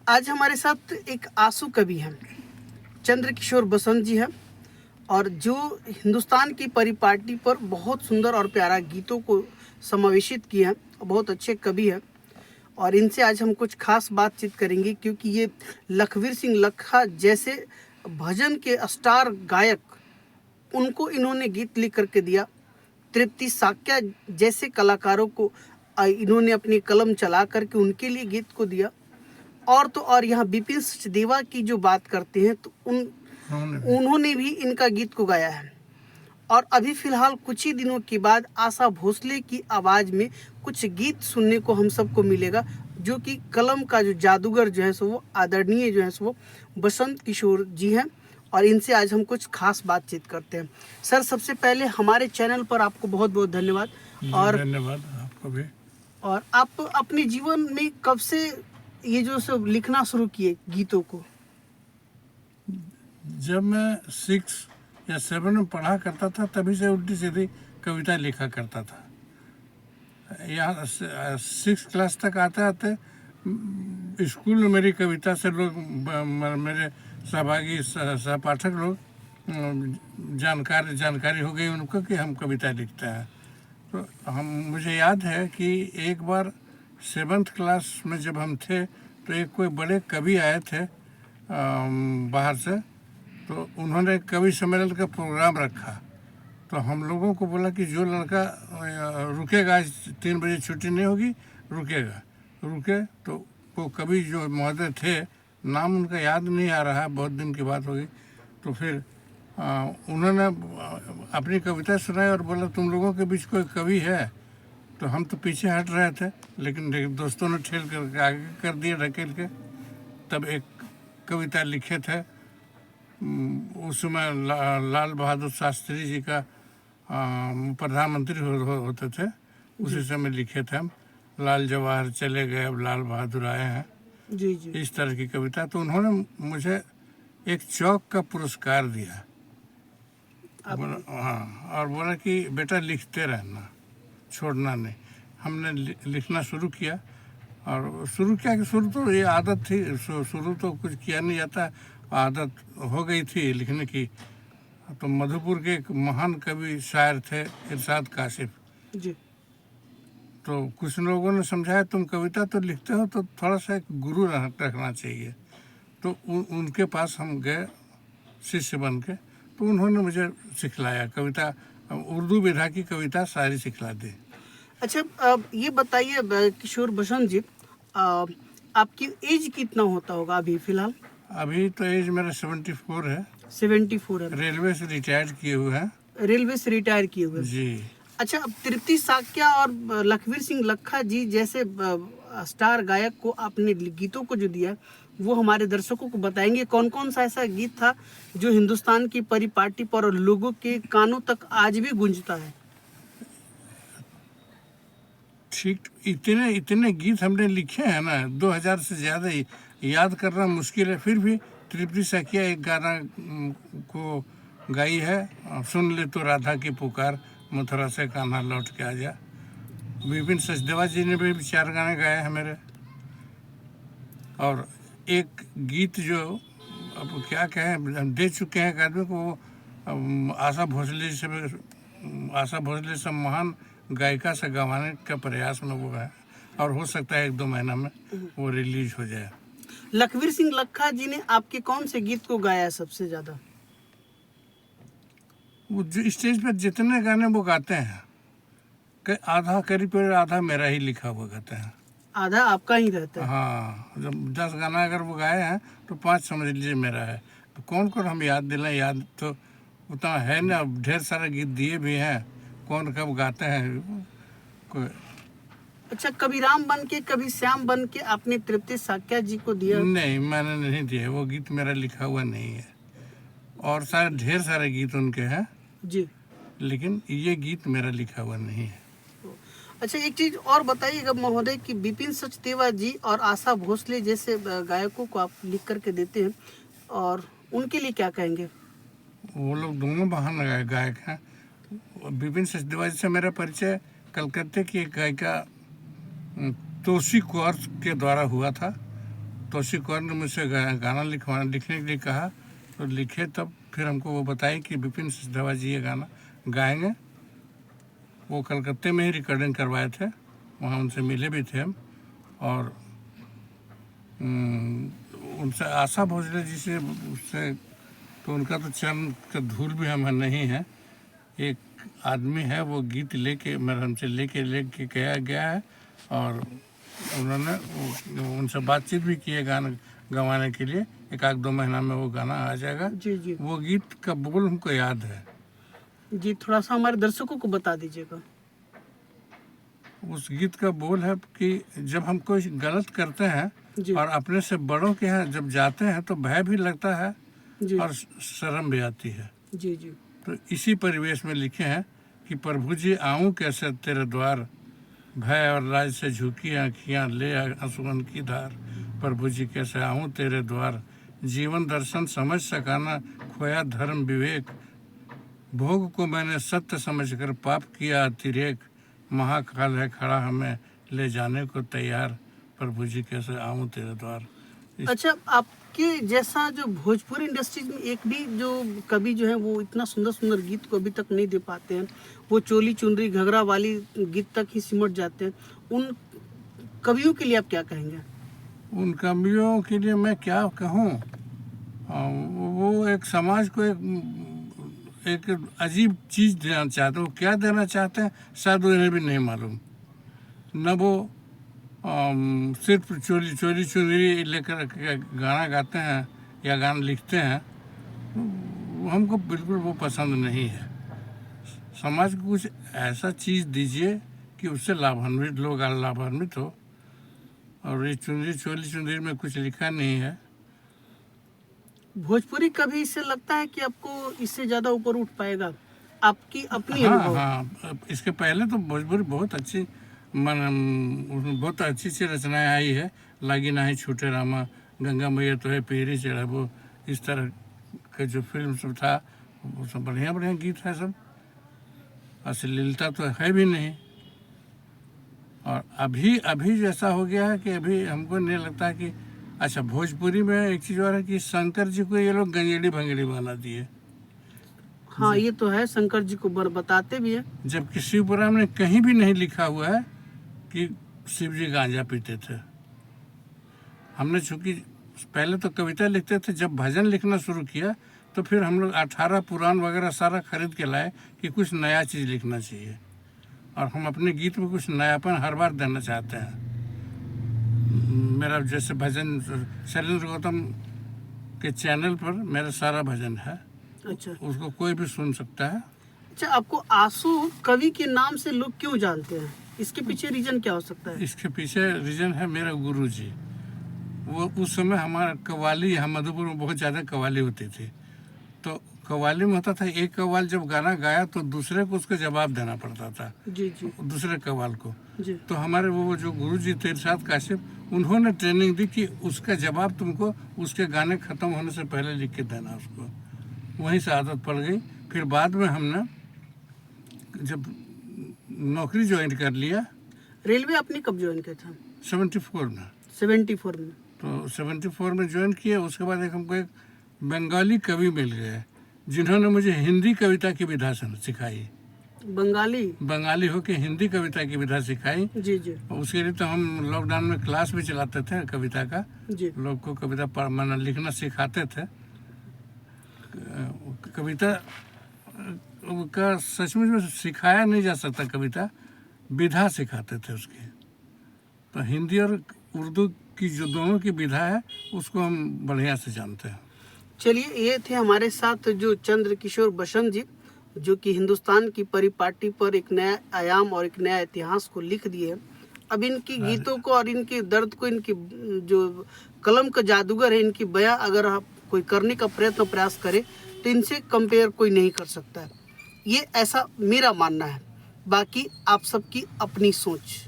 आज हमारे साथ एक आंसू कवि हैं, चंद्रकिशोर बसंत जी हैं, और जो हिंदुस्तान की परिपाटी पर बहुत सुंदर और प्यारा गीतों को समावेशित किए हैं। बहुत अच्छे कवि हैं और इनसे आज हम कुछ खास बातचीत करेंगे, क्योंकि ये लखवीर सिंह लखा जैसे भजन के स्टार गायक, उनको इन्होंने गीत लिख करके दिया। तृप्ति साक्या जैसे कलाकारों को इन्होंने अपनी कलम चला करके उनके लिए गीत को दिया। और तो और यहाँ बिपिन सचदेवा की जो बात करते हैं तो उन्होंने भी इनका गीत को गाया है। और अभी फिलहाल कुछ ही दिनों के बाद आशा भोसले की आवाज़ में कुछ गीत सुनने को हम सबको मिलेगा, जो कि कलम का जो जादूगर जो है सो वो आदरणीय जो है सो वो बसंत किशोर जी हैं। और इनसे आज हम कुछ खास बातचीत करते हैं। सर, सबसे पहले हमारे चैनल पर आपको बहुत बहुत धन्यवाद। और धन्यवाद आपको भी। और आप अपने जीवन में कब से ये जो सब लिखना शुरू किए गीतों को? जब मैं 6 या 7 में पढ़ा करता था तभी से उल्टी सीधी कविता लिखा करता था। यहाँ 6 क्लास तक आते आते स्कूल में मेरी कविता से लोग, मेरे सहभागी सहपाठक लोग जानकारी हो गई उनको कि हम कविता लिखते हैं। तो मुझे याद है कि एक बार 7th क्लास में जब हम थे तो एक कोई बड़े कवि आए थे बाहर से, तो उन्होंने कवि सम्मेलन का प्रोग्राम रखा। तो हम लोगों को बोला कि जो लड़का रुकेगा, आज 3 बजे छुट्टी नहीं होगी, रुके। तो वो कवि जो महोदय थे, नाम उनका याद नहीं आ रहा है, बहुत दिन की बात हो गई। तो फिर उन्होंने अपनी कविता सुनाई और बोला तुम लोगों के बीच कोई कवि है। तो हम तो पीछे हट रहे थे, लेकिन दोस्तों ने ठेल कर आगे कर दिया ढकेल के। तब एक कविता लिखे थे, उस समय लाल बहादुर शास्त्री जी का प्रधानमंत्री होते थे, उसी समय लिखे थे हम। लाल जवाहर चले गए, अब लाल बहादुर आए हैं, जी जी। इस तरह की कविता। तो उन्होंने मुझे एक चौक का पुरस्कार दिया। हाँ, और बोला कि बेटा लिखते रहना, छोड़ना नहीं। हमने लिखना शुरू किया। और शुरू तो ये आदत थी, शुरू तो कुछ किया नहीं जाता, आदत हो गई थी लिखने की। तो मधुपुर के एक महान कवि शायर थे इरशाद काशिफ जी। तो कुछ लोगों ने समझाया तुम कविता तो लिखते हो तो थोड़ा सा एक गुरु रखना चाहिए। तो उनके पास हम गए शिष्य बन के। तो उन्होंने मुझे सिखलाया कविता, उर्दू विधा की कविता सारी सिखला दी। अच्छा, ये बताइए किशोर बसंत जी, आपकी एज कितना होता होगा अभी फिलहाल? अभी तो एज मेरा 74 है। 74 है। रेलवे से रिटायर किए हुए हैं। रेलवे से रिटायर किए हुए जी। अच्छा, अब तृप्ति साक्या और लखवीर सिंह लखा जी जैसे स्टार गायक को आपने गीतों को जो दिया, वो हमारे दर्शकों को बताएंगे कौन कौन सा ऐसा गीत था जो हिंदुस्तान की परिपाटी पर और लोगों के कानों तक आज भी गूंजता है? ठीक, इतने गीत हमने लिखे हैं ना, 2000 से ज़्यादा याद करना मुश्किल है। फिर भी तृप्ति साक्या एक गाना को गाई है, सुन ले तो राधा की पुकार, मथुरा से कान्हा लौट के आ जा। विपिन सचदेवा जी ने भी 4 गाने गाए हैं मेरे। और एक गीत जो अब क्या कहें, हम दे चुके हैं एक आदमी को, आशा भोसले से महान गायिका से गवाने का प्रयास में वो है, और हो सकता है 1-2 महीना में वो रिलीज हो जाए। लखवीर सिंह लखा जी ने आपके कौन से गीत को गाया सबसे ज्यादा? वो जो स्टेज पर जितने गाने वो गाते हैं, आधा करीब आधा मेरा ही लिखा हुआ गाते हैं। आधा आपका ही रहता है? हाँ, जब 10 गाना अगर वो गाए हैं तो 5 समझ लीजिए मेरा है। तो कौन हम याद दिलाएं, याद तो उतना है ना, ढेर सारे गीत दिए भी हैं, कौन कब गाते हैं कोई। अच्छा, कभी राम बन के कभी श्याम बन के आपने तृप्ति साक्या जी को दिया? नहीं, मैंने नहीं दिया, वो गीत मेरा लिखा हुआ नहीं है। और ढेर सारे गीत उनके हैं जी, लेकिन ये गीत मेरा लिखा हुआ नहीं है। अच्छा, एक चीज और बताइएगा महोदय कि बिपिन सचदेवा जी और आशा भोसले जैसे गायकों को आप लिख करके देते हैं, और उनके लिए क्या कहेंगे? वो लोग दोनों महान गायक हैं। बिपिन सचदेवा जी से मेरा परिचय कलकत्ते की एक गायिका तोसी कौर के द्वारा हुआ था। तौसीफ कौर ने मुझसे गाना लिखने के लिए कहा, तो लिखे। तब फिर हमको वो बताई कि विपिन सिद्धवा जी ये गाना गाएंगे। वो कलकत्ते में ही रिकॉर्डिंग करवाए थे, वहाँ उनसे मिले भी थे हम। और उनसे आशा भोसले जी से उससे तो उनका तो चरण का धूल भी हमें नहीं है। एक आदमी है वो गीत लेके हमसे लेके गया है, और उन्होंने उनसे बातचीत भी की है गाना गवाने के लिए। 1-2 महीना में वो गाना आ जाएगा। जी जी वो गीत का बोल हमको याद है। जी, थोड़ा सा हमारे दर्शकों को बता दीजिएगा। उस गीत का बोल है कि जब हम कोई गलत करते हैं जी और अपने से बड़ों के यहाँ जब जाते हैं तो भय भी लगता है जी और शर्म भी आती है। जी जी तो इसी परिवेश में लिखे हैं कि प्रभु जी आऊं कैसे तेरे द्वार, भय और लाज से झुकी आँखियाँ ले आंसुओं की धार। प्रभु जी कैसे आऊं तेरे द्वार, जीवन दर्शन समझ सकाना, खोया धर्म विवेक। भोग को मैंने सत्य समझकर पाप किया अतिरेक। महाकाल है खड़ा हमें ले जाने को तैयार, प्रभु जी कैसे आऊं तेरे द्वार। अच्छा, आपके जैसा जो भोजपुरी इंडस्ट्रीज में एक भी जो कवि जो है वो इतना सुंदर सुंदर गीत को अभी तक नहीं दे पाते हैं, वो चोली चुनरी घघरा वाली गीत तक ही सिमट जाते हैं, उन कवियों के लिए आप क्या कहेंगे? उन कवियों के लिए मैं क्या कहूँ, वो एक समाज को एक अजीब चीज़ देना चाहते हैं। वो क्या देना चाहते हैं शायद उन्हें भी नहीं मालूम। न वो सिर्फ चोली चुनरी लेकर गाना गाते हैं या गाना लिखते हैं, हमको बिल्कुल वो पसंद नहीं है। समाज को कुछ ऐसा चीज़ दीजिए कि उससे लाभान्वित लोग लाभान्वित हो। और ये चोली चुनरी में कुछ लिखा नहीं है। भोजपुरी कभी इससे लगता है कि आपको इससे ज्यादा ऊपर उठ पाएगा? आपकी अपनी हाँ अनुभव? हाँ, इसके पहले तो भोजपुरी बहुत अच्छी उसमें बहुत अच्छी सी रचनाएं आई है। लागी नाही छूटे रामा, गंगा मैया तो है पेरी चढ़ाबो, इस तरह का जो फिल्म सब था वो सब बढ़िया बढ़िया गीत है सब। अश्लीलता तो है भी नहीं। और अभी जैसा हो गया है कि अभी हमको नहीं लगता है कि अच्छा, भोजपुरी में एक चीज़ और है कि शंकर जी को ये लोग गंजेड़ी भंगेड़ी बना दिए। हाँ, ये तो है, शंकर जी को बताते भी है। जबकि शिवपुराण में कहीं भी नहीं लिखा हुआ है कि शिव जी गांजा पीते थे। हमने चूँकि पहले तो कविता लिखते थे, जब भजन लिखना शुरू किया तो फिर हम लोग 18 पुराण वगैरह सारा खरीद के लाए कि कुछ नया चीज़ लिखना चाहिए। और हम अपने गीत में कुछ नयापन हर बार देना चाहते हैं। मेरा जैसे भजन शैलेंद्र गौतम के चैनल पर मेरा सारा भजन है। अच्छा उसको कोई भी सुन सकता है। अच्छा, आपको आंसू कवि के नाम से लोग क्यों जानते हैं? इसके पीछे रीजन क्या हो सकता है? इसके पीछे रीजन है मेरा गुरु जी। वो उस समय हमारा कव्वाली, यहाँ मधुपुर में बहुत ज़्यादा कव्वाली होती थी। तो कव्वाली में होता था, एक कव्वाल जब गाना गाया तो दूसरे को उसका जवाब देना पड़ता था, जी जी दूसरे कव्वाल को। जी तो हमारे वो जो गुरु जी थे इरशाद काशिफ, उन्होंने ट्रेनिंग दी कि उसका जवाब तुमको उसके गाने ख़त्म होने से पहले लिख के देना उसको। वहीं से आदत पड़ गई। फिर बाद में हमने जब नौकरी ज्वाइन कर लिया, रेलवे आपने कब ज्वाइन किया था? 74 में। 74 में। तो 74 में ज्वाइन किया। उसके बाद हमको एक बंगाली कवि मिल गए जिन्होंने मुझे हिंदी कविता की विधा सिखाई। बंगाली होके हिंदी कविता की विधा सिखाई। जी जी उसके लिए तो हम लॉकडाउन में क्लास भी चलाते थे कविता का। जी लोग को कविता लिखना सिखाते थे। कविता का सचमुच में सिखाया नहीं जा सकता, कविता विधा सिखाते थे उसकी। तो हिंदी और उर्दू की जो दोनों की विधा है उसको हम बढ़िया से जानते हैं। चलिए, ये थे हमारे साथ जो चंद्रकिशोर बसंत जी, जो कि हिंदुस्तान की परिपाटी पर एक नया आयाम और एक नया इतिहास को लिख दिए। अब इनकी गीतों को और इनके दर्द को, इनकी जो कलम का जादूगर है, इनकी बयां अगर आप कोई करने का प्रयास करे तो इनसे कंपेयर कोई नहीं कर सकता है। ये ऐसा मेरा मानना है, बाकी आप सबकी अपनी सोच।